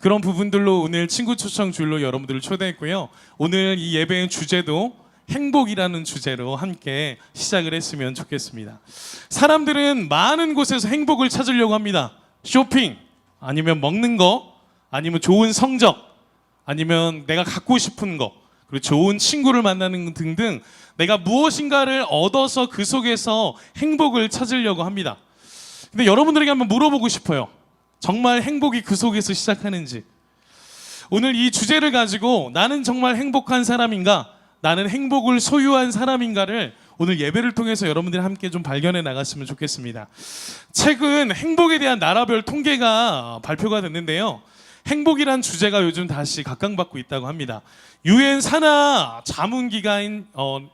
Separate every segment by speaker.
Speaker 1: 그런 부분들로 오늘 친구 초청 줄로 여러분들을 초대했고요. 오늘 이 예배의 주제도 행복이라는 주제로 함께 시작을 했으면 좋겠습니다. 사람들은 많은 곳에서 행복을 찾으려고 합니다. 쇼핑, 아니면 먹는 거, 아니면 좋은 성적, 아니면 내가 갖고 싶은 거, 그리고 좋은 친구를 만나는 등등 내가 무엇인가를 얻어서 그 속에서 행복을 찾으려고 합니다. 근데 여러분들에게 한번 물어보고 싶어요. 정말 행복이 그 속에서 시작하는지. 오늘 이 주제를 가지고 나는 정말 행복한 사람인가, 나는 행복을 소유한 사람인가를 오늘 예배를 통해서 여러분들이 함께 좀 발견해 나갔으면 좋겠습니다. 최근 행복에 대한 나라별 통계가 발표가 됐는데요. 행복이란 주제가 요즘 다시 각광받고 있다고 합니다. 유엔 산하 자문기관에서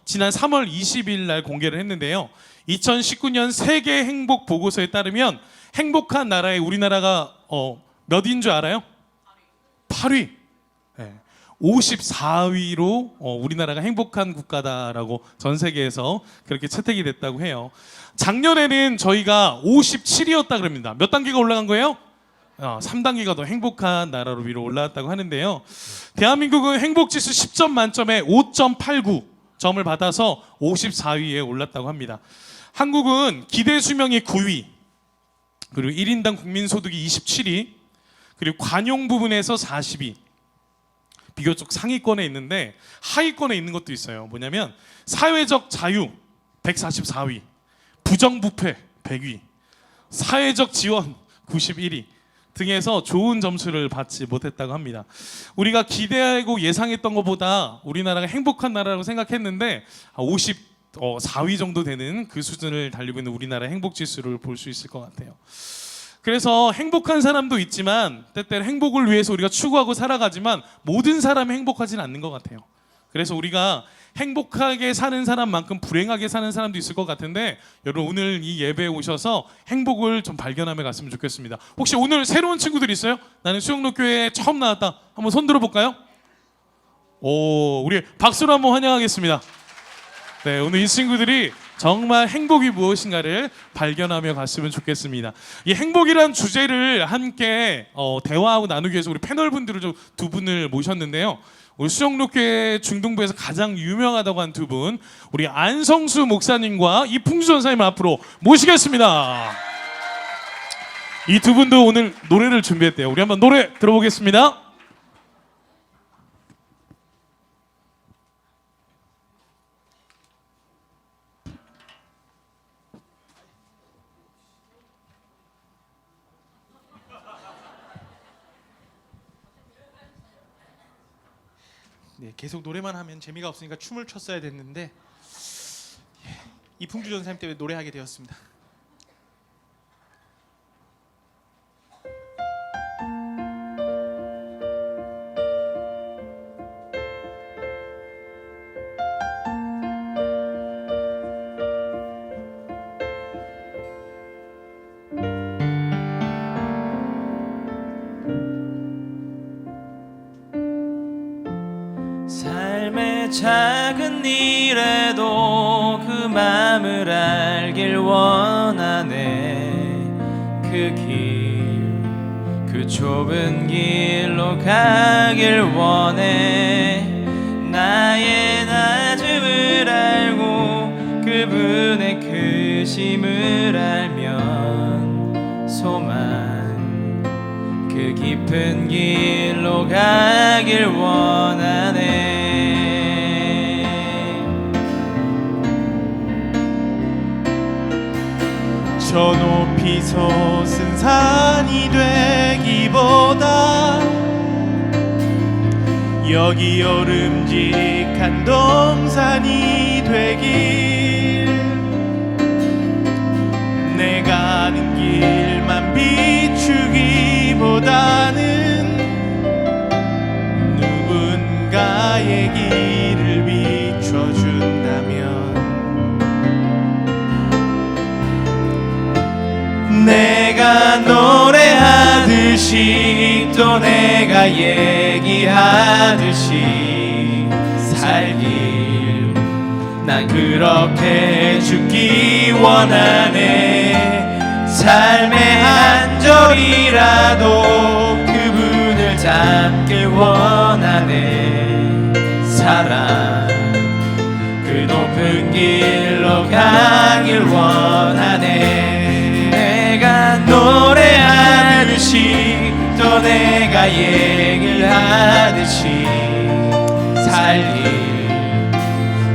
Speaker 1: 지난 3월 20일 날 공개를 했는데요. 2019년 세계 행복 보고서에 따르면 행복한 나라에 우리나라가 몇인 줄 알아요? 8위. 네. 54위로 우리나라가 행복한 국가다라고 전 세계에서 그렇게 채택이 됐다고 해요. 작년에는 저희가 57위였다 그럽니다. 몇 단계가 올라간 거예요? 3단계가 더 행복한 나라로 위로 올라왔다고 하는데요. 대한민국은 행복지수 10점 만점에 5.89 점을 받아서 54위에 올랐다고 합니다. 한국은 기대 수명이 9위, 그리고 1인당 국민소득이 27위, 그리고 관용 부분에서 40위. 비교적 상위권에 있는데 하위권에 있는 것도 있어요. 뭐냐면 사회적 자유 144위, 부정부패 100위, 사회적 지원 91위 등에서 좋은 점수를 받지 못했다고 합니다. 우리가 기대하고 예상했던 것보다 우리나라가 행복한 나라라고 생각했는데 54위 정도 되는 그 수준을 달리고 있는 우리나라 행복지수를 볼 수 있을 것 같아요. 그래서 행복한 사람도 있지만 때때로 행복을 위해서 우리가 추구하고 살아가지만 모든 사람이 행복하지는 않는 것 같아요. 그래서 우리가 행복하게 사는 사람만큼 불행하게 사는 사람도 있을 것 같은데 여러분 오늘 이 예배에 오셔서 행복을 좀 발견하며 갔으면 좋겠습니다. 혹시 오늘 새로운 친구들 있어요? 나는 수영로교회에 처음 나왔다. 한번 손 들어볼까요? 오, 우리 박수로 한번 환영하겠습니다. 네, 오늘 이 친구들이 정말 행복이 무엇인가를 발견하며 갔으면 좋겠습니다. 이 행복이란 주제를 함께 대화하고 나누기 위해서 우리 패널분들을 좀 두 분을 모셨는데요. 우리 수영로교회 중동부에서 가장 유명하다고 한 두 분, 우리 안성수 목사님과 이풍주 전사님 앞으로 모시겠습니다. 이 두 분도 오늘 노래를 준비했대요. 우리 한번 노래 들어보겠습니다.
Speaker 2: 네, 계속 노래만 하면 재미가 없으니까 춤을 췄어야 됐는데 이풍주 전사님 때문에 노래하게 되었습니다.
Speaker 3: 삶의 작은 일에도 그 맘을 알길 원하네. 그 길, 그 좁은 길로 가길 원해. 나의 낮음을 알고 그분의 크심을 알면 소망, 그 깊은 길로 가길 원하네.
Speaker 2: 저 높이 솟은 산이 되기보다 여기 오름직한 동산이 되길, 내가 아는 길만 비추기보다는 누군가의 길을 비춰준다면 내가 노래하듯이 또 내가 얘기하듯이 살길, 난 그렇게 죽기 원하네. 삶의 한 절
Speaker 3: 절이라도 그분을 닮길 원하네. 사랑 그 높은 길로 가길 원하네. 내가 노래하듯이 또 내가 얘기하듯이 살길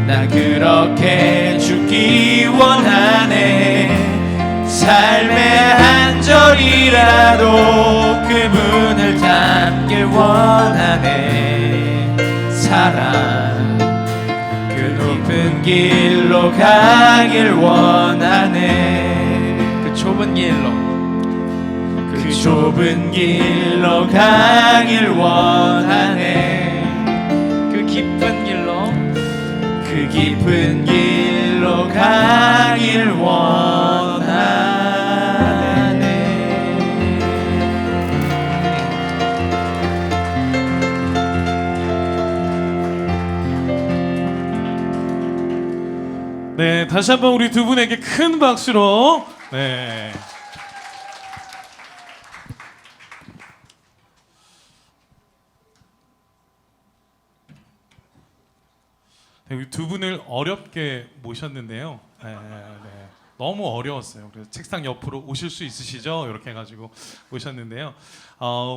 Speaker 3: 난 그렇게 죽기 원하네. 삶의 한 절이라도 그분을 닮길 원하네. 사랑 그 높은 길로 가길 원하네. 그 좁은 길로 그 좁은 길로 가길 원하네. 그 깊은 길로 그 깊은 길로 가길 원하네.
Speaker 1: 네, 다시 한번 우리 두 분에게 큰 박수로. 네. 네, 우리 두 분을 어렵게 모셨는데요. 네, 네. 너무 어려웠어요. 그래서 책상 옆으로 오실 수 있으시죠? 이렇게 해가지고 모셨는데요.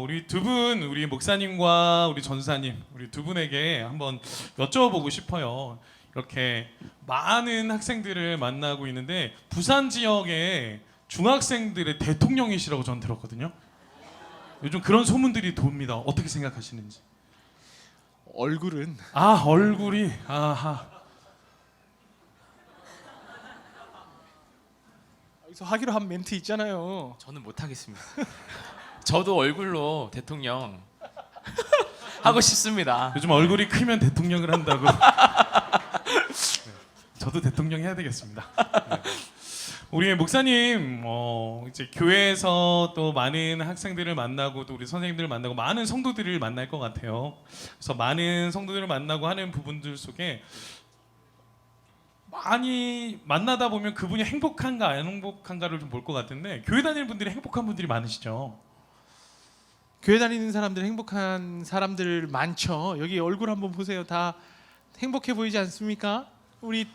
Speaker 1: 우리 두 분, 우리 목사님과 우리 전사님, 우리 두 분에게 한번 여쭤보고 싶어요. 이렇게 많은 학생들을 만나고 있는데 부산 지역의 중학생들의 대통령이시라고 전 들었거든요. 요즘 그런 소문들이 돕니다. 어떻게 생각하시는지?
Speaker 2: 얼굴은
Speaker 1: 얼굴이 아하.
Speaker 2: 여기서 하기로 한 멘트 있잖아요.
Speaker 3: 저는 못하겠습니다. 저도 얼굴로 대통령 하고 싶습니다.
Speaker 1: 요즘 얼굴이 크면 대통령을 한다고. 네. 저도 대통령 해야 되겠습니다. 네. 우리 목사님 이제 교회에서 또 많은 학생들을 만나고 또 우리 선생님들을 만나고 많은 성도들을 만날 것 같아요. 그래서 많은 성도들을 만나고 하는 부분들 속에 많이 만나다 보면 그분이 행복한가 안 행복한가를 좀 볼 것 같은데 교회 다니는 분들이 행복한 분들이 많으시죠.
Speaker 2: 교회 다니는 사람들 행복한 사람들 많죠. 여기 얼굴 한번 보세요. 다 행복해 보이지 않습니까?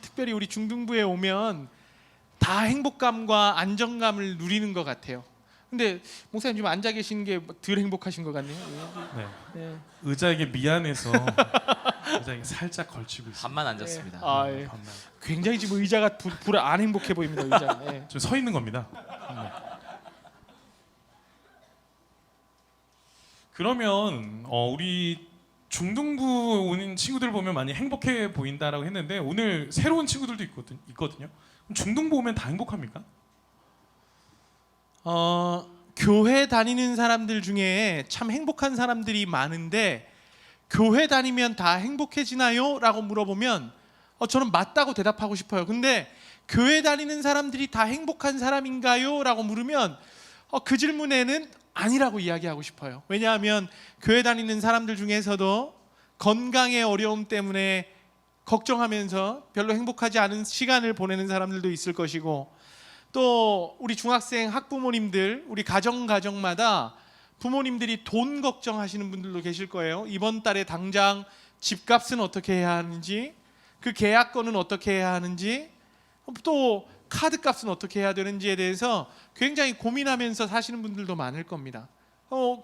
Speaker 2: 특별히 우리 중등부에 오면 다 행복감과 안정감을 누리는 것 같아요. 근데 목사님 지금 앉아 계시는 게 덜 행복하신 것 같네요.
Speaker 1: 네.
Speaker 2: 네.
Speaker 1: 의자에게 미안해서 의자에게 살짝 걸치고 있어요.
Speaker 3: 반만 앉았습니다.
Speaker 2: 예.
Speaker 1: 반만.
Speaker 2: 굉장히 지금 의자가 불 안 행복해 보입니다. 의자. 예.
Speaker 1: 저 서 있는 겁니다. 그러면 우리 중등부 오는 친구들 보면 많이 행복해 보인다라고 했는데 오늘 새로운 친구들도 있거든요. 그럼 중등부 오면 다 행복합니까?
Speaker 2: 교회 다니는 사람들 중에 참 행복한 사람들이 많은데 교회 다니면 다 행복해지나요? 라고 물어보면 저는 맞다고 대답하고 싶어요. 근데 교회 다니는 사람들이 다 행복한 사람인가요? 라고 물으면 그 질문에는 아니라고 이야기하고 싶어요. 왜냐하면 교회 다니는 사람들 중에서도 건강의 어려움 때문에 걱정하면서 별로 행복하지 않은 시간을 보내는 사람들도 있을 것이고 또 우리 중학생 학부모님들 우리 가정마다 부모님들이 돈 걱정하시는 분들도 계실 거예요. 이번 달에 당장 집값은 어떻게 해야 하는지 그 계약건은 어떻게 해야 하는지 또 카드값은 어떻게 해야 되는지에 대해서 굉장히 고민하면서 사시는 분들도 많을 겁니다.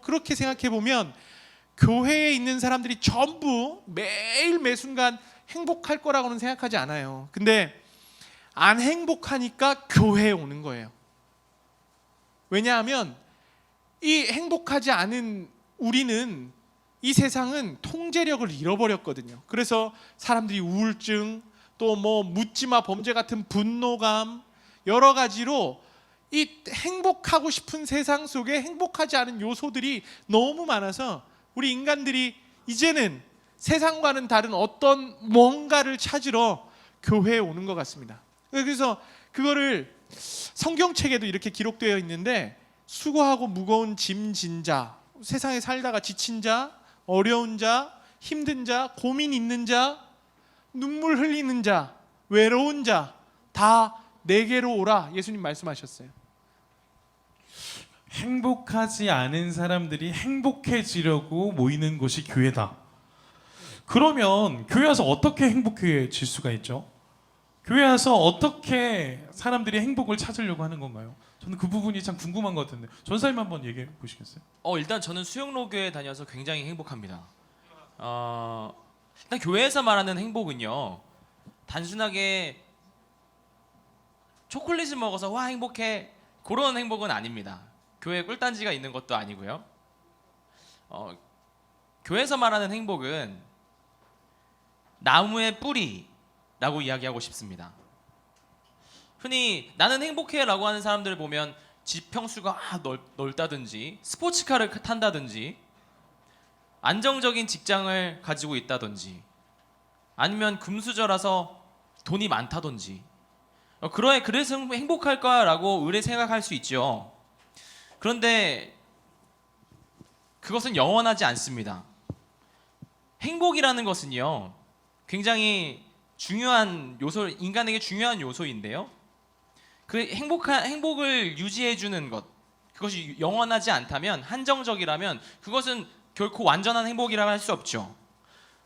Speaker 2: 그렇게 생각해 보면 교회에 있는 사람들이 전부 매일 매순간 행복할 거라고는 생각하지 않아요. 근데 안 행복하니까 교회에 오는 거예요. 왜냐하면 이 행복하지 않은 우리는 이 세상은 통제력을 잃어버렸거든요. 그래서 사람들이 우울증 또 뭐 묻지마 범죄 같은 분노감 여러 가지로 이 행복하고 싶은 세상 속에 행복하지 않은 요소들이 너무 많아서 우리 인간들이 이제는 세상과는 다른 어떤 뭔가를 찾으러 교회에 오는 것 같습니다. 그래서 그거를 성경책에도 이렇게 기록되어 있는데 수고하고 무거운 짐 진 자, 세상에 살다가 지친 자, 어려운 자, 힘든 자, 고민 있는 자, 눈물 흘리는 자, 외로운 자 다 내게로 오라 예수님 말씀하셨어요.
Speaker 1: 행복하지 않은 사람들이 행복해지려고 모이는 곳이 교회다. 그러면 교회 와서 어떻게 행복해질 수가 있죠? 교회 와서 어떻게 사람들이 행복을 찾으려고 하는 건가요? 저는 그 부분이 참 궁금한 것 같은데 전사님 한번 얘기해 보시겠어요?
Speaker 3: 일단 저는 수영로 교회 다녀서 굉장히 행복합니다. 일단 교회에서 말하는 행복은요, 단순하게 초콜릿을 먹어서 와 행복해 그런 행복은 아닙니다. 교회에 꿀단지가 있는 것도 아니고요. 교회에서 말하는 행복은 나무의 뿌리라고 이야기하고 싶습니다. 흔히 나는 행복해라고 하는 사람들을 보면 집 평수가 넓다든지 스포츠카를 탄다든지 안정적인 직장을 가지고 있다든지 아니면 금수저라서 돈이 많다든지 그래서 행복할까라고 의뢰 생각할 수 있죠. 그런데 그것은 영원하지 않습니다. 행복이라는 것은요, 굉장히 중요한 요소, 인간에게 중요한 요소인데요. 그 행복을 유지해주는 것, 그것이 영원하지 않다면, 한정적이라면 그것은 결코 완전한 행복이라고 할 수 없죠.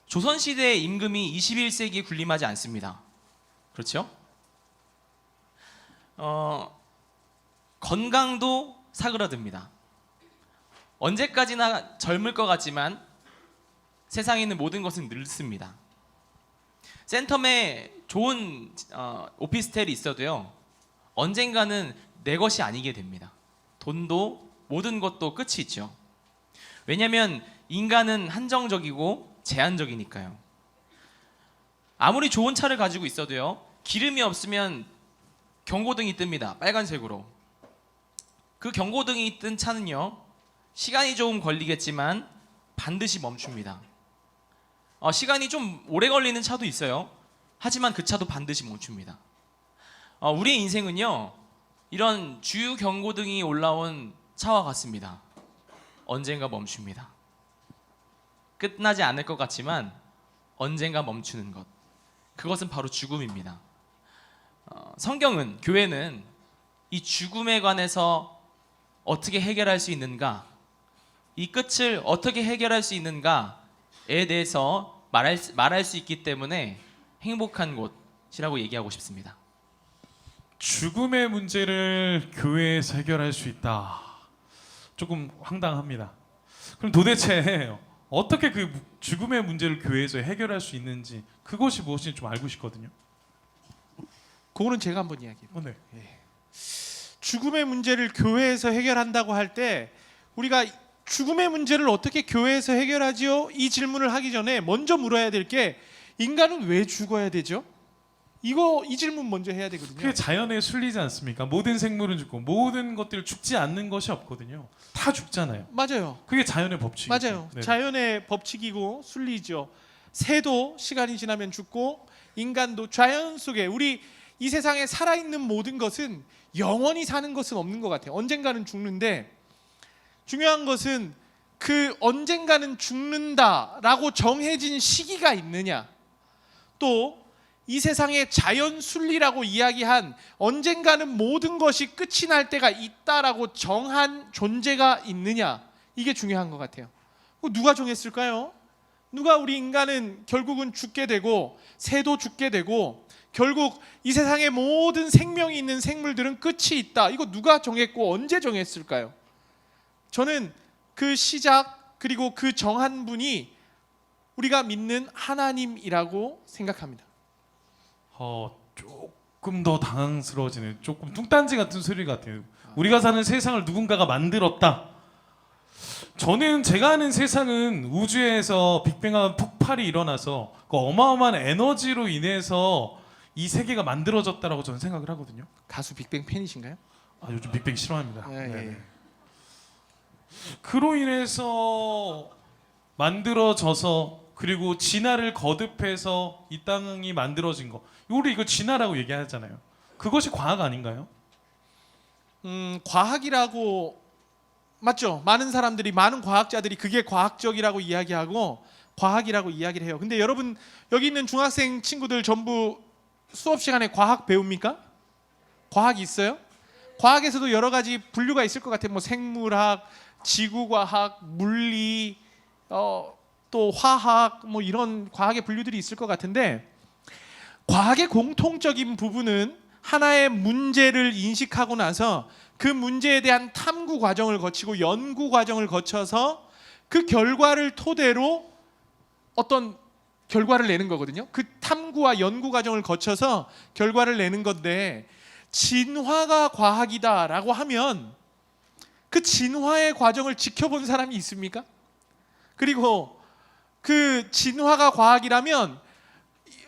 Speaker 3: 조선시대의 임금이 21세기에 군림하지 않습니다. 그렇죠? 건강도 사그라듭니다. 언제까지나 젊을 것 같지만 세상에 있는 모든 것은 늙습니다. 센텀에 좋은 오피스텔이 있어도요, 언젠가는 내 것이 아니게 됩니다. 돈도 모든 것도 끝이 있죠. 왜냐하면 인간은 한정적이고 제한적이니까요. 아무리 좋은 차를 가지고 있어도요, 기름이 없으면 경고등이 뜹니다. 빨간색으로. 그 경고등이 뜬 차는요, 시간이 조금 걸리겠지만 반드시 멈춥니다. 시간이 좀 오래 걸리는 차도 있어요. 하지만 그 차도 반드시 멈춥니다. 우리의 인생은요, 이런 주유 경고등이 올라온 차와 같습니다. 언젠가 멈춥니다. 끝나지 않을 것 같지만 언젠가 멈추는 것, 그것은 바로 죽음입니다. 성경은, 교회는 이 죽음에 관해서 어떻게 해결할 수 있는가, 이 끝을 어떻게 해결할 수 있는가에 대해서 말할 수 있기 때문에 행복한 곳이라고 얘기하고 싶습니다.
Speaker 1: 죽음의 문제를 교회에서 해결할 수 있다. 조금 황당합니다. 그럼 도대체 어떻게 그 죽음의 문제를 교회에서 해결할 수 있는지, 그것이 무엇인지 좀 알고 싶거든요.
Speaker 2: 그거는 제가 한번 이야기해요.
Speaker 1: 네.
Speaker 2: 죽음의 문제를 교회에서 해결한다고 할 때 우리가 죽음의 문제를 어떻게 교회에서 해결하지요? 이 질문을 하기 전에 먼저 물어야 될 게, 인간은 왜 죽어야 되죠? 이 질문 먼저 해야 되거든요.
Speaker 1: 그게 자연의 순리지 않습니까? 모든 생물은 죽고 모든 것들이 죽지 않는 것이 없거든요. 다 죽잖아요.
Speaker 2: 맞아요.
Speaker 1: 그게 자연의 법칙이죠.
Speaker 2: 맞아요.
Speaker 1: 네.
Speaker 2: 자연의 법칙이고 순리죠. 새도 시간이 지나면 죽고, 인간도 자연 속에, 우리 이 세상에 살아있는 모든 것은 영원히 사는 것은 없는 것 같아요. 언젠가는 죽는데, 중요한 것은 그 언젠가는 죽는다라고 정해진 시기가 있느냐, 또 이 세상의 자연 순리라고 이야기한 언젠가는 모든 것이 끝이 날 때가 있다라고 정한 존재가 있느냐, 이게 중요한 것 같아요. 누가 정했을까요? 누가 우리 인간은 결국은 죽게 되고, 새도 죽게 되고, 결국 이 세상의 모든 생명이 있는 생물들은 끝이 있다. 이거 누가 정했고 언제 정했을까요? 저는 그 시작, 그리고 그 정한 분이 우리가 믿는 하나님이라고 생각합니다.
Speaker 1: 조금 더 당황스러워지는, 조금 뚱딴지 같은 소리 같아요. 우리가 사는 세상을 누군가가 만들었다. 저는 제가 아는 세상은 우주에서 빅뱅한 폭발이 일어나서 그 어마어마한 에너지로 인해서 이 세계가 만들어졌다라고 저는 생각을 하거든요.
Speaker 2: 가수 빅뱅 팬이신가요?
Speaker 1: 요즘 빅뱅 싫어합니다.
Speaker 2: 예, 예.
Speaker 1: 네네. 그로 인해서 만들어져서, 그리고 진화를 거듭해서 이 땅이 만들어진 거, 우리 이거 진화라고 얘기하잖아요. 그것이 과학 아닌가요?
Speaker 2: 과학이라고, 맞죠? 많은 사람들이, 많은 과학자들이 그게 과학적이라고 이야기하고 과학이라고 이야기를 해요. 근데 여러분, 여기 있는 중학생 친구들 전부 수업 시간에 과학 배웁니까? 과학이 있어요? 과학에서도 여러 가지 분류가 있을 것 같아요. 뭐 생물학, 지구과학, 물리, 또 화학, 뭐 이런 과학의 분류들이 있을 것 같은데, 과학의 공통적인 부분은 하나의 문제를 인식하고 나서 그 문제에 대한 탐구 과정을 거치고 연구 과정을 거쳐서 그 결과를 토대로 어떤 결과를 내는 거거든요. 그 탐구와 연구 과정을 거쳐서 결과를 내는 건데, 진화가 과학이다라고 하면 그 진화의 과정을 지켜본 사람이 있습니까? 그리고 그 진화가 과학이라면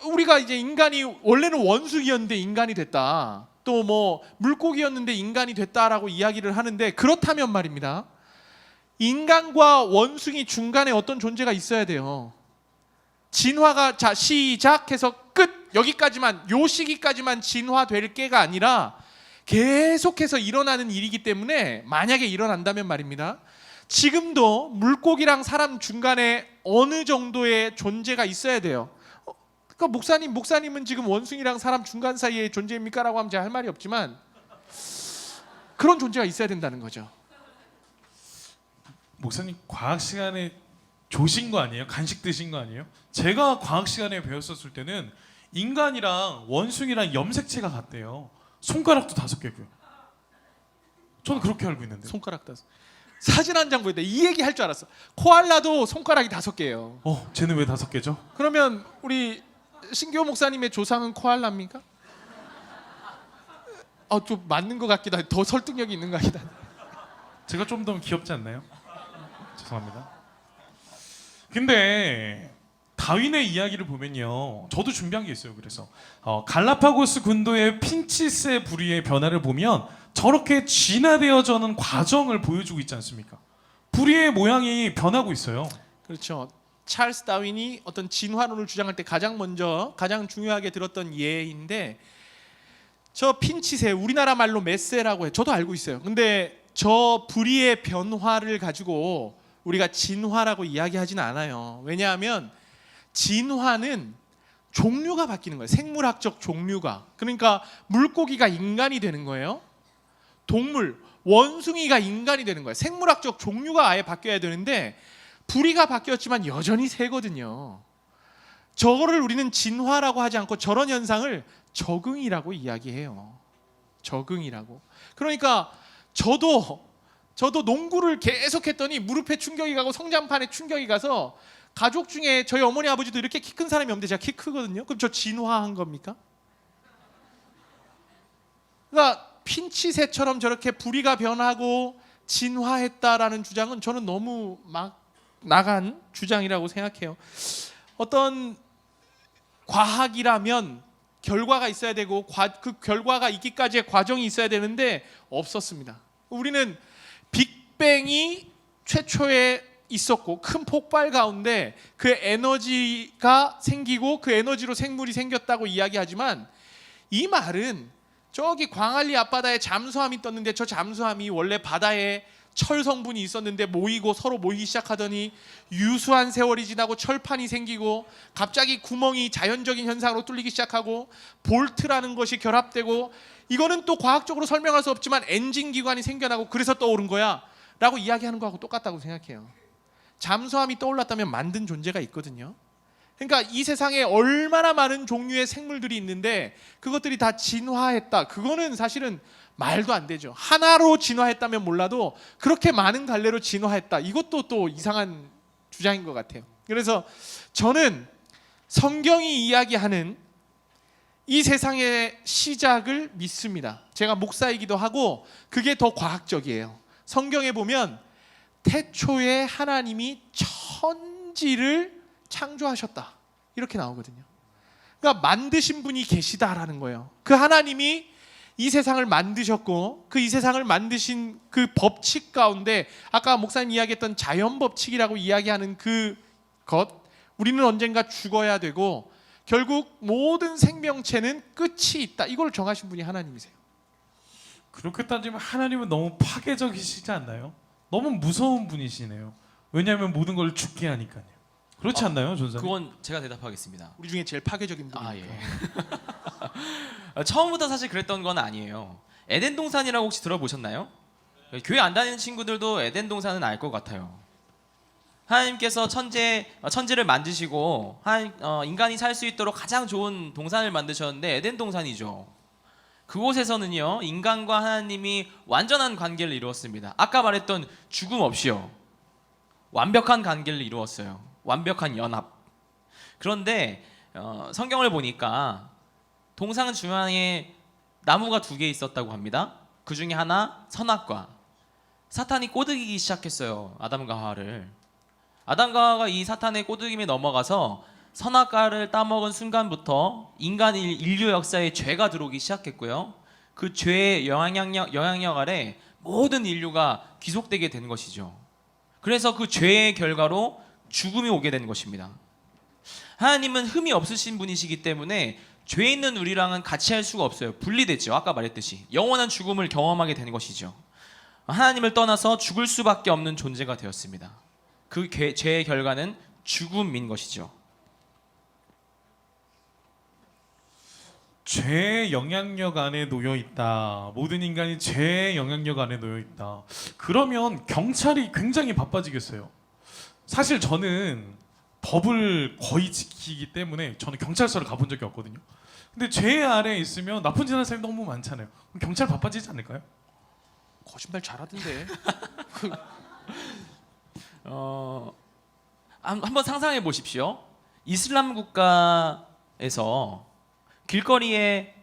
Speaker 2: 우리가 이제 인간이 원래는 원숭이였는데 인간이 됐다, 또 뭐 물고기였는데 인간이 됐다라고 이야기를 하는데, 그렇다면 말입니다, 인간과 원숭이 중간에 어떤 존재가 있어야 돼요. 진화가 자 시작해서 끝, 여기까지만, 요 시기까지만 진화될 게가 아니라 계속해서 일어나는 일이기 때문에, 만약에 일어난다면 말입니다, 지금도 물고기랑 사람 중간에 어느 정도의 존재가 있어야 돼요. 그러니까 목사님은 지금 원숭이랑 사람 중간 사이의 존재입니까? 라고 하면 제가 할 말이 없지만 그런 존재가 있어야 된다는 거죠.
Speaker 1: 목사님 과학 시간에 조신 거 아니에요? 간식 드신 거 아니에요? 제가 과학 시간에 배웠었을 때는 인간이랑 원숭이랑 염색체가 같대요. 손가락도 5개고요. 저는 그렇게 알고 있는데.
Speaker 2: 손가락 5. 사진 한 장 보였다. 이 얘기 할 줄 알았어. 코알라도 손가락이 5개예요.
Speaker 1: 쟤는 왜 5개죠?
Speaker 2: 그러면 우리 신규호 목사님의 조상은 코알라입니까? 좀 맞는 것 같기도 하고 더 설득력이 있는 것 같기도 하고.
Speaker 1: 제가 좀 더 귀엽지 않나요? 죄송합니다. 근데 다윈의 이야기를 보면요, 저도 준비한 게 있어요. 그래서 갈라파고스 군도의 핀치세 부리의 변화를 보면 저렇게 진화되어져는 과정을 보여주고 있지 않습니까? 부리의 모양이 변하고 있어요.
Speaker 2: 그렇죠. 찰스 다윈이 어떤 진화론을 주장할 때 가장 중요하게 들었던 예인데, 저 핀치세, 우리나라 말로 메세라고 해요. 저도 알고 있어요. 근데 저 부리의 변화를 가지고 우리가 진화라고 이야기하지는 않아요. 왜냐하면 진화는 종류가 바뀌는 거예요. 생물학적 종류가. 그러니까 물고기가 인간이 되는 거예요. 동물, 원숭이가 인간이 되는 거예요. 생물학적 종류가 아예 바뀌어야 되는데 부리가 바뀌었지만 여전히 새거든요. 저거를 우리는 진화라고 하지 않고 저런 현상을 적응이라고 이야기해요. 적응이라고. 그러니까 저도 농구를 계속 했더니 무릎에 충격이 가고 성장판에 충격이 가서, 가족 중에 저희 어머니 아버지도 이렇게 키 큰 사람이 없는데 제가 키 크거든요. 그럼 저 진화한 겁니까? 그러니까 핀치새처럼 저렇게 부리가 변하고 진화했다라는 주장은 저는 너무 막 나간 주장이라고 생각해요. 어떤 과학이라면 결과가 있어야 되고 그 결과가 있기까지의 과정이 있어야 되는데 없었습니다. 우리는 빅뱅이 최초에 있었고 큰 폭발 가운데 그 에너지가 생기고 그 에너지로 생물이 생겼다고 이야기하지만, 이 말은 저기 광안리 앞바다에 잠수함이 떴는데 저 잠수함이 원래 바다에 철 성분이 있었는데 서로 모이기 시작하더니 유수한 세월이 지나고 철판이 생기고 갑자기 구멍이 자연적인 현상으로 뚫리기 시작하고 볼트라는 것이 결합되고, 이거는 또 과학적으로 설명할 수 없지만 엔진 기관이 생겨나고 그래서 떠오른 거야 라고 이야기하는 거하고 똑같다고 생각해요. 잠수함이 떠올랐다면 만든 존재가 있거든요. 그러니까 이 세상에 얼마나 많은 종류의 생물들이 있는데 그것들이 다 진화했다, 그거는 사실은 말도 안 되죠. 하나로 진화했다면 몰라도 그렇게 많은 갈래로 진화했다, 이것도 또 이상한 주장인 것 같아요. 그래서 저는 성경이 이야기하는 이 세상의 시작을 믿습니다. 제가 목사이기도 하고 그게 더 과학적이에요. 성경에 보면 태초에 하나님이 천지를 창조하셨다, 이렇게 나오거든요. 그러니까 만드신 분이 계시다라는 거예요. 그 하나님이 이 세상을 만드셨고 그 이 세상을 만드신 그 법칙 가운데 아까 목사님 이야기했던 자연 법칙이라고 이야기하는 그것, 우리는 언젠가 죽어야 되고 결국 모든 생명체는 끝이 있다, 이걸 정하신 분이 하나님이세요.
Speaker 1: 그렇게 따지면 하나님은 너무 파괴적이시지 않나요? 너무 무서운 분이시네요. 왜냐하면 모든 걸 죽게 하니까요. 그렇지 않나요, 전사님?
Speaker 3: 그건 제가 대답하겠습니다.
Speaker 2: 우리 중에 제일 파괴적인 분이니까.
Speaker 3: 처음부터 사실 그랬던 건 아니에요. 에덴 동산이라고 혹시 들어보셨나요? 교회 안 다니는 친구들도 에덴 동산은 알 것 같아요. 하나님께서 천지를 만드시고 인간이 살 수 있도록 가장 좋은 동산을 만드셨는데 에덴 동산이죠. 그곳에서는요, 인간과 하나님이 완전한 관계를 이루었습니다. 아까 말했던 죽음 없이요, 완벽한 관계를 이루었어요. 완벽한 연합. 그런데 성경을 보니까 동산 중앙에 나무가 2개 있었다고 합니다. 그 중에 하나 선악과. 사탄이 꼬드기기 시작했어요, 아담과 하와를. 아담과 하와가 이 사탄의 꼬드김에 넘어가서 선악과를 따먹은 순간부터 인간 인류 역사에 죄가 들어오기 시작했고요. 그 죄의 영향력 아래 모든 인류가 귀속되게 된 것이죠. 그래서 그 죄의 결과로 죽음이 오게 된 것입니다. 하나님은 흠이 없으신 분이시기 때문에 죄 있는 우리랑은 같이 할 수가 없어요. 분리되죠. 아까 말했듯이 영원한 죽음을 경험하게 된 것이죠. 하나님을 떠나서 죽을 수밖에 없는 존재가 되었습니다. 그 죄의 결과는 죽음인 것이죠.
Speaker 1: 죄의 영향력 안에 놓여 있다. 모든 인간이 죄의 영향력 안에 놓여 있다. 그러면 경찰이 굉장히 바빠지겠어요. 사실 저는 법을 거의 지키기 때문에 저는 경찰서를 가본 적이 없거든요. 근데 죄 아래에 있으면 나쁜 짓 하는 사람이 너무 많잖아요. 그럼 경찰 바빠지지 않을까요?
Speaker 2: 거짓말 잘하던데.
Speaker 3: 한번 상상해 보십시오. 이슬람 국가에서 길거리에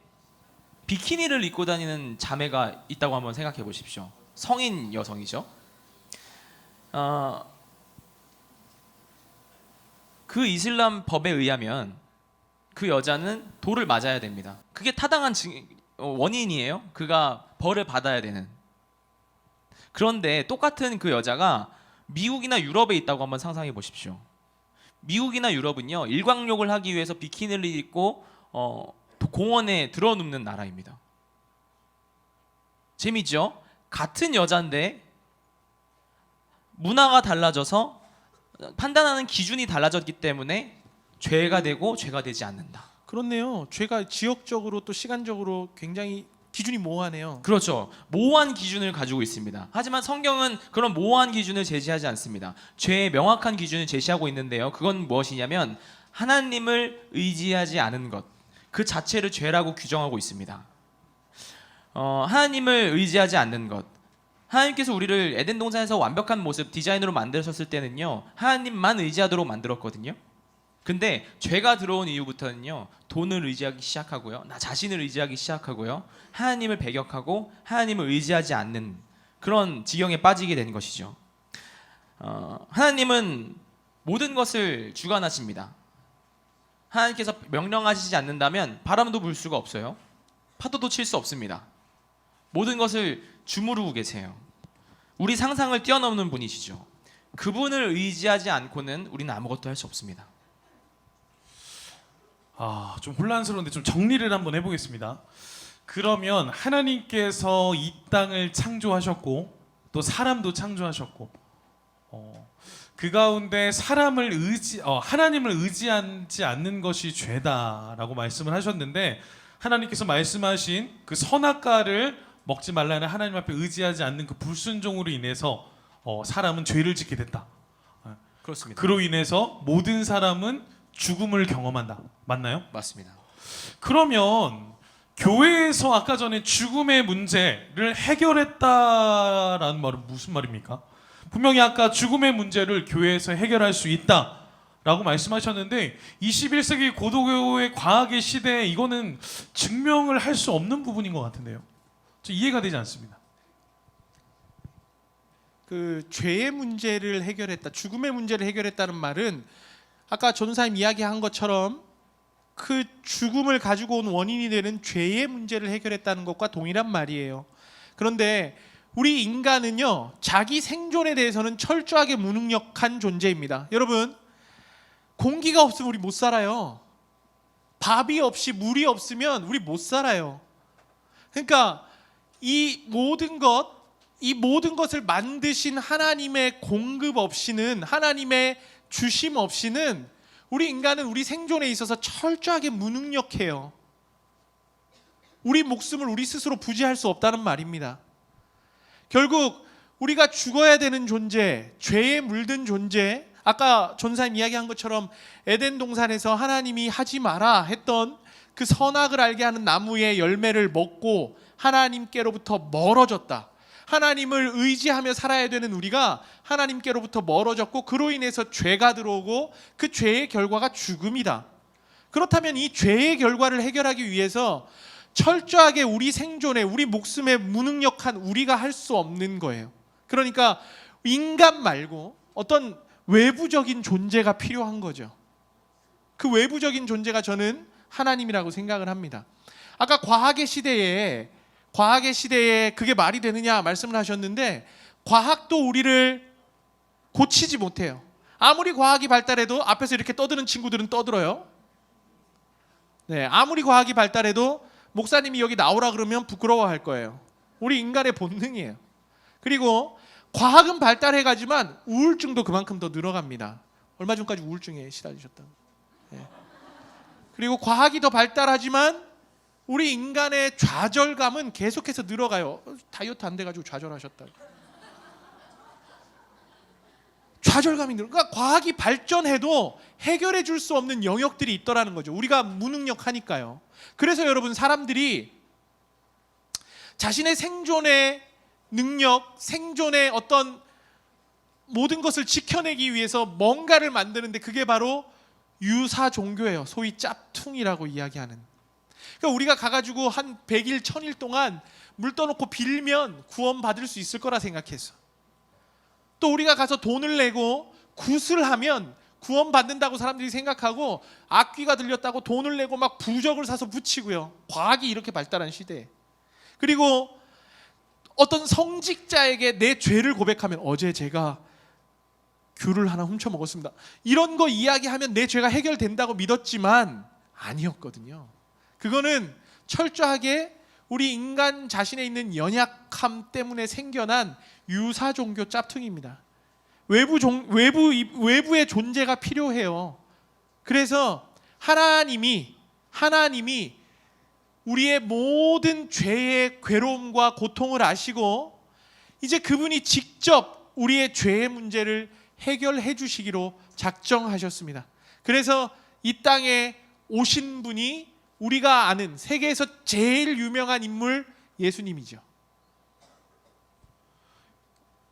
Speaker 3: 비키니를 입고 다니는 자매가 있다고 한번 생각해 보십시오. 성인 여성이죠. 그 이슬람 법에 의하면 그 여자는 돌을 맞아야 됩니다. 그게 타당한 원인이에요. 그가 벌을 받아야 되는. 그런데 똑같은 그 여자가 미국이나 유럽에 있다고 한번 상상해 보십시오. 미국이나 유럽은요, 일광욕을 하기 위해서 비키니를 입고 공원에 들어눕는 나라입니다. 재미죠? 같은 여잔데 문화가 달라져서 판단하는 기준이 달라졌기 때문에 죄가 되고 죄가 되지 않는다.
Speaker 2: 그렇네요. 죄가 지역적으로 또 시간적으로 굉장히 기준이 모호하네요.
Speaker 3: 그렇죠. 모호한 기준을 가지고 있습니다. 하지만 성경은 그런 모호한 기준을 제시하지 않습니다. 죄의 명확한 기준을 제시하고 있는데요. 그건 무엇이냐면 하나님을 의지하지 않은 것, 그 자체를 죄라고 규정하고 있습니다. 하나님을 의지하지 않는 것. 하나님께서 우리를 에덴 동산에서 완벽한 모습, 디자인으로 만드셨을 때는요, 하나님만 의지하도록 만들었거든요. 근데 죄가 들어온 이후부터는요, 돈을 의지하기 시작하고요, 나 자신을 의지하기 시작하고요, 하나님을 배격하고 하나님을 의지하지 않는 그런 지경에 빠지게 된 것이죠. 하나님은 모든 것을 주관하십니다. 하나님께서 명령하시지 않는다면 바람도 불 수가 없어요. 파도도 칠 수 없습니다. 모든 것을 주무르고 계세요. 우리 상상을 뛰어넘는 분이시죠. 그분을 의지하지 않고는 우리는 아무것도 할 수 없습니다.
Speaker 1: 좀 혼란스러운데 좀 정리를 한번 해보겠습니다. 그러면 하나님께서 이 땅을 창조하셨고 또 사람도 창조하셨고 그 가운데 하나님을 의지하지 않는 것이 죄다라고 말씀을 하셨는데, 하나님께서 말씀하신 그 선악과를 먹지 말라는 하나님 앞에 의지하지 않는 그 불순종으로 인해서 사람은 죄를 짓게 됐다.
Speaker 3: 그렇습니다.
Speaker 1: 그로 인해서 모든 사람은 죽음을 경험한다. 맞나요?
Speaker 3: 맞습니다.
Speaker 1: 그러면 교회에서 아까 전에 죽음의 문제를 해결했다라는 말은 무슨 말입니까? 분명히 아까 죽음의 문제를 교회에서 해결할 수 있다라고 말씀하셨는데 21세기 고도교의 과학의 시대에 이거는 증명을 할 수 없는 부분인 것 같은데요. 저 이해가 되지 않습니다.
Speaker 2: 그 죄의 문제를 해결했다, 죽음의 문제를 해결했다는 말은 아까 전사님 이야기한 것처럼 그 죽음을 가지고 온 원인이 되는 죄의 문제를 해결했다는 것과 동일한 말이에요. 그런데 우리 인간은요, 자기 생존에 대해서는 철저하게 무능력한 존재입니다. 여러분, 공기가 없으면 우리 못 살아요. 밥이 없이 물이 없으면 우리 못 살아요. 그러니까 이 모든 것을 만드신 하나님의 공급 없이는, 하나님의 주심 없이는 우리 인간은 우리 생존에 있어서 철저하게 무능력해요. 우리 목숨을 우리 스스로 부지할 수 없다는 말입니다. 결국 우리가 죽어야 되는 존재, 죄에 물든 존재, 아까 전사님 이야기한 것처럼 에덴 동산에서 하나님이 하지 마라 했던 그 선악을 알게 하는 나무의 열매를 먹고 하나님께로부터 멀어졌다. 하나님을 의지하며 살아야 되는 우리가 하나님께로부터 멀어졌고 그로 인해서 죄가 들어오고 그 죄의 결과가 죽음이다. 그렇다면 이 죄의 결과를 해결하기 위해서 철저하게 우리 생존에 우리 목숨에 무능력한 우리가 할 수 없는 거예요. 그러니까 인간 말고 어떤 외부적인 존재가 필요한 거죠. 그 외부적인 존재가 저는 하나님이라고 생각을 합니다. 아까 과학의 시대에 그게 말이 되느냐 말씀을 하셨는데 과학도 우리를 고치지 못해요. 아무리 과학이 발달해도 앞에서 이렇게 떠드는 친구들은 떠들어요. 네, 아무리 과학이 발달해도 목사님이 여기 나오라 그러면 부끄러워할 거예요. 우리 인간의 본능이에요. 그리고 과학은 발달해가지만 우울증도 그만큼 더 늘어갑니다. 얼마 전까지 우울증에 시달리셨다고. 네. 그리고 과학이 더 발달하지만 우리 인간의 좌절감은 계속해서 늘어가요. 다이어트 안 돼가지고 좌절하셨다고. 좌절감이 늘어. 그러니까 과학이 발전해도 해결해 줄 수 없는 영역들이 있더라는 거죠. 우리가 무능력하니까요. 그래서 여러분 사람들이 자신의 생존의 능력, 생존의 어떤 모든 것을 지켜내기 위해서 뭔가를 만드는데 그게 바로 유사 종교예요. 소위 짭퉁이라고 이야기하는. 그러니까 우리가 가가지고 한 100일, 1000일 동안 물 떠놓고 빌면 구원받을 수 있을 거라 생각했어. 또 우리가 가서 돈을 내고 굿을 하면 구원받는다고 사람들이 생각하고 악귀가 들렸다고 돈을 내고 막 부적을 사서 붙이고요. 과학이 이렇게 발달한 시대에. 그리고 어떤 성직자에게 내 죄를 고백하면 어제 제가 귤을 하나 훔쳐 먹었습니다. 이런 거 이야기하면 내 죄가 해결된다고 믿었지만 아니었거든요. 그거는 철저하게 우리 인간 자신에 있는 연약함 때문에 생겨난 유사 종교 짭퉁입니다. 외부의 존재가 필요해요. 그래서 하나님이 우리의 모든 죄의 괴로움과 고통을 아시고 이제 그분이 직접 우리의 죄의 문제를 해결해 주시기로 작정하셨습니다. 그래서 이 땅에 오신 분이 우리가 아는 세계에서 제일 유명한 인물 예수님이죠.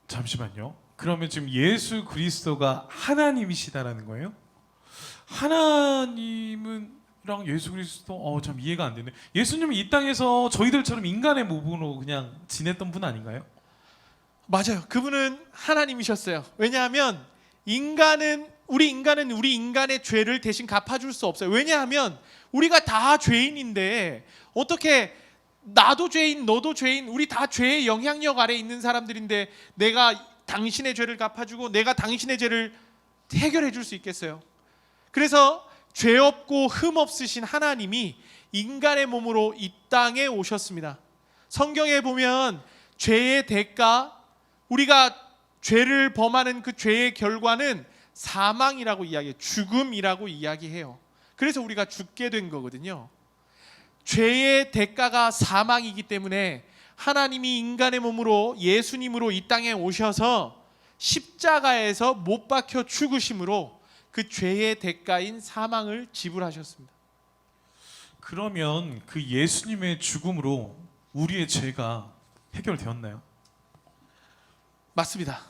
Speaker 1: 잠시만요. 그러면 지금 예수 그리스도가 하나님이시다라는 거예요? 하나님은랑 예수 그리스도 참 이해가 안 되네. 예수님은 이 땅에서 저희들처럼 인간의 몸으로 그냥 지냈던 분 아닌가요?
Speaker 2: 맞아요. 그분은 하나님이셨어요. 왜냐하면 우리 인간의 죄를 대신 갚아줄 수 없어요. 왜냐하면 우리가 다 죄인인데 어떻게 나도 죄인, 너도 죄인, 우리 다 죄의 영향력 아래 있는 사람들인데 내가 당신의 죄를 갚아주고 내가 당신의 죄를 해결해 줄 수 있겠어요? 그래서 죄 없고 흠 없으신 하나님이 인간의 몸으로 이 땅에 오셨습니다. 성경에 보면 죄의 대가, 우리가 죄를 범하는 그 죄의 결과는 사망이라고 이야기해요. 죽음이라고 이야기해요. 그래서 우리가 죽게 된 거거든요. 죄의 대가가 사망이기 때문에 하나님이 인간의 몸으로 예수님으로 이 땅에 오셔서 십자가에서 못 박혀 죽으심으로 그 죄의 대가인 사망을 지불하셨습니다.
Speaker 1: 그러면 그 예수님의 죽음으로 우리의 죄가 해결되었나요?
Speaker 2: 맞습니다.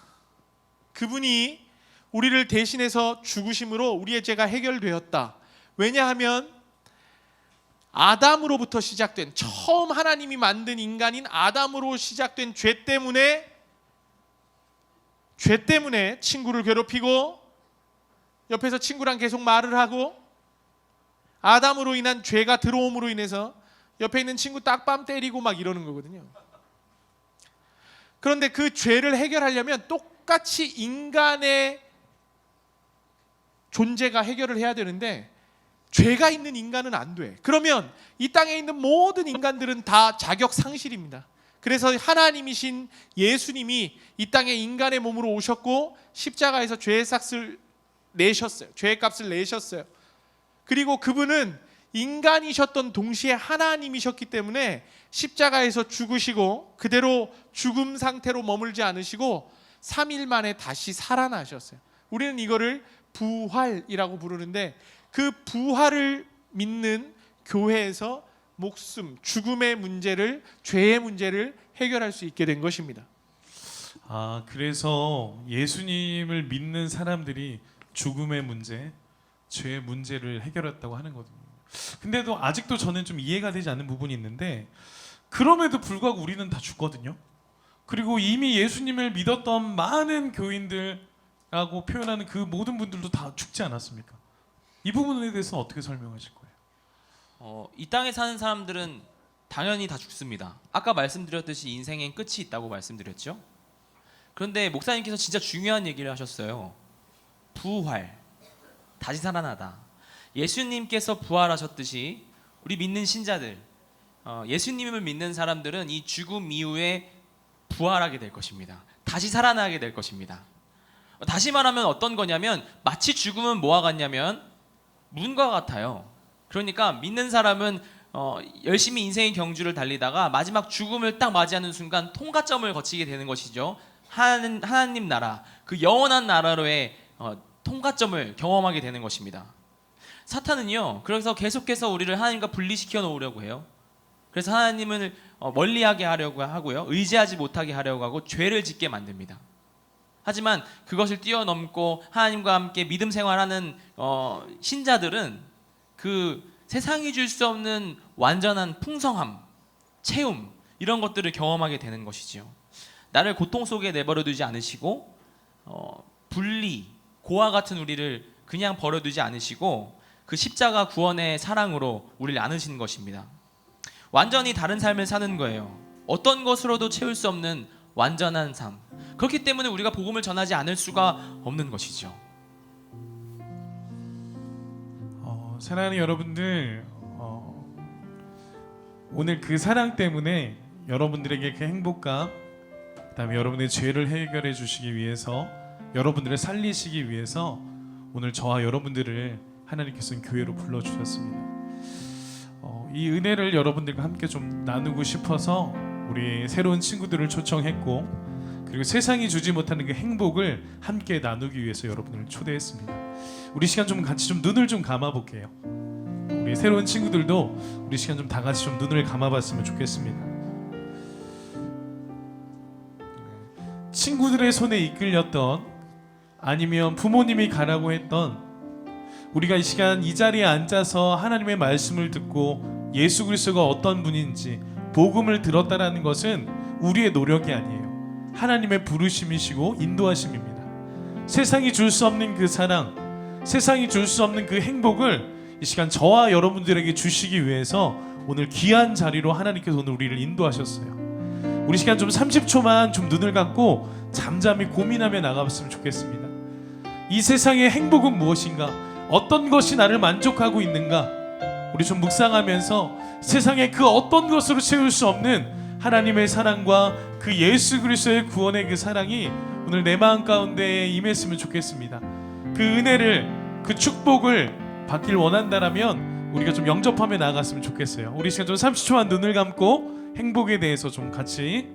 Speaker 2: 그분이 우리를 대신해서 죽으심으로 우리의 죄가 해결되었다. 왜냐하면 아담으로부터 시작된, 처음 하나님이 만든 인간인 아담으로 시작된 죄 때문에 친구를 괴롭히고 옆에서 친구랑 계속 말을 하고 아담으로 인한 죄가 들어옴으로 인해서 옆에 있는 친구 딱밤 때리고 막 이러는 거거든요. 그런데 그 죄를 해결하려면 똑같이 인간의 존재가 해결을 해야 되는데 죄가 있는 인간은 안 돼. 그러면 이 땅에 있는 모든 인간들은 다 자격 상실입니다. 그래서 하나님이신 예수님이 이 땅에 인간의 몸으로 오셨고 십자가에서 죄의 값을 내셨어요. 그리고 그분은 인간이셨던 동시에 하나님이셨기 때문에 십자가에서 죽으시고 그대로 죽음 상태로 머물지 않으시고 3일 만에 다시 살아나셨어요. 우리는 이거를 부활이라고 부르는데 그 부활을 믿는 교회에서 목숨, 죽음의 문제를, 죄의 문제를 해결할 수 있게 된 것입니다.
Speaker 1: 아, 그래서 예수님을 믿는 사람들이 죽음의 문제, 죄의 문제를 해결했다고 하는 거거든요. 근데도 아직도 저는 좀 이해가 되지 않는 부분이 있는데 그럼에도 불구하고 우리는 다 죽거든요. 그리고 이미 예수님을 믿었던 많은 교인들라고 표현하는 그 모든 분들도 다 죽지 않았습니까? 이 부분에 대해서 어떻게 설명하실 거예요?
Speaker 3: 이 땅에 사는 사람들은 당연히 다 죽습니다. 아까 말씀드렸듯이 인생엔 끝이 있다고 말씀드렸죠. 그런데 목사님께서 진짜 중요한 얘기를 하셨어요. 부활, 다시 살아나다. 예수님께서 부활하셨듯이 우리 믿는 신자들, 예수님을 믿는 사람들은 이 죽음 이후에 부활하게 될 것입니다. 다시 살아나게 될 것입니다. 다시 말하면 어떤 거냐면 마치 죽음은 뭐와 같냐면 문과 같아요. 그러니까 믿는 사람은 열심히 인생의 경주를 달리다가 마지막 죽음을 딱 맞이하는 순간 통과점을 거치게 되는 것이죠. 하나님 나라, 그 영원한 나라로의 통과점을 경험하게 되는 것입니다. 사탄은요, 그래서 계속해서 우리를 하나님과 분리시켜 놓으려고 해요. 그래서 하나님을 멀리하게 하려고 하고요, 의지하지 못하게 하려고 하고 죄를 짓게 만듭니다. 하지만 그것을 뛰어넘고 하나님과 함께 믿음 생활하는 신자들은 그 세상이 줄 수 없는 완전한 풍성함, 채움, 이런 것들을 경험하게 되는 것이지요. 나를 고통 속에 내버려두지 않으시고 분리, 고아 같은 우리를 그냥 버려두지 않으시고 그 십자가 구원의 사랑으로 우리를 안으시는 것입니다. 완전히 다른 삶을 사는 거예요. 어떤 것으로도 채울 수 없는 완전한 삶. 그렇기 때문에 우리가 복음을 전하지 않을 수가 없는 것이죠.
Speaker 1: 사랑하는 여러분들, 오늘 그 사랑 때문에 여러분들에게 그 행복감, 그다음에 여러분의 죄를 해결해 주시기 위해서, 여러분들을 살리시기 위해서 오늘 저와 여러분들을 하나님께서는 교회로 불러주셨습니다. 이 은혜를 여러분들과 함께 좀 나누고 싶어서 우리 새로운 친구들을 초청했고, 그리고 세상이 주지 못하는 그 행복을 함께 나누기 위해서 여러분을 초대했습니다. 우리 시간 좀 같이 좀 눈을 좀 감아 볼게요. 우리 새로운 친구들도 우리 시간 좀 다 같이 좀 눈을 감아 봤으면 좋겠습니다. 친구들의 손에 이끌렸던, 아니면 부모님이 가라고 했던, 우리가 이 시간 이 자리에 앉아서 하나님의 말씀을 듣고 예수 그리스도가 어떤 분인지 복음을 들었다라는 것은 우리의 노력이 아니에요. 하나님의 부르심이시고 인도하심입니다. 세상이 줄 수 없는 그 사랑, 세상이 줄 수 없는 그 행복을 이 시간 저와 여러분들에게 주시기 위해서 오늘 귀한 자리로 하나님께서 오늘 우리를 인도하셨어요. 우리 시간 좀 30초만 좀 눈을 감고 잠잠히 고민하며 나가봤으면 좋겠습니다. 이 세상의 행복은 무엇인가? 어떤 것이 나를 만족하고 있는가? 우리 좀 묵상하면서 세상의 그 어떤 것으로 채울 수 없는 하나님의 사랑과 그 예수 그리스도의 구원의 그 사랑이 오늘 내 마음 가운데 임했으면 좋겠습니다. 그 은혜를, 그 축복을 받길 원한다라면 우리가 좀 영접하며 나아갔으면 좋겠어요. 우리 시간 좀 30초만 눈을 감고 행복에 대해서 좀 같이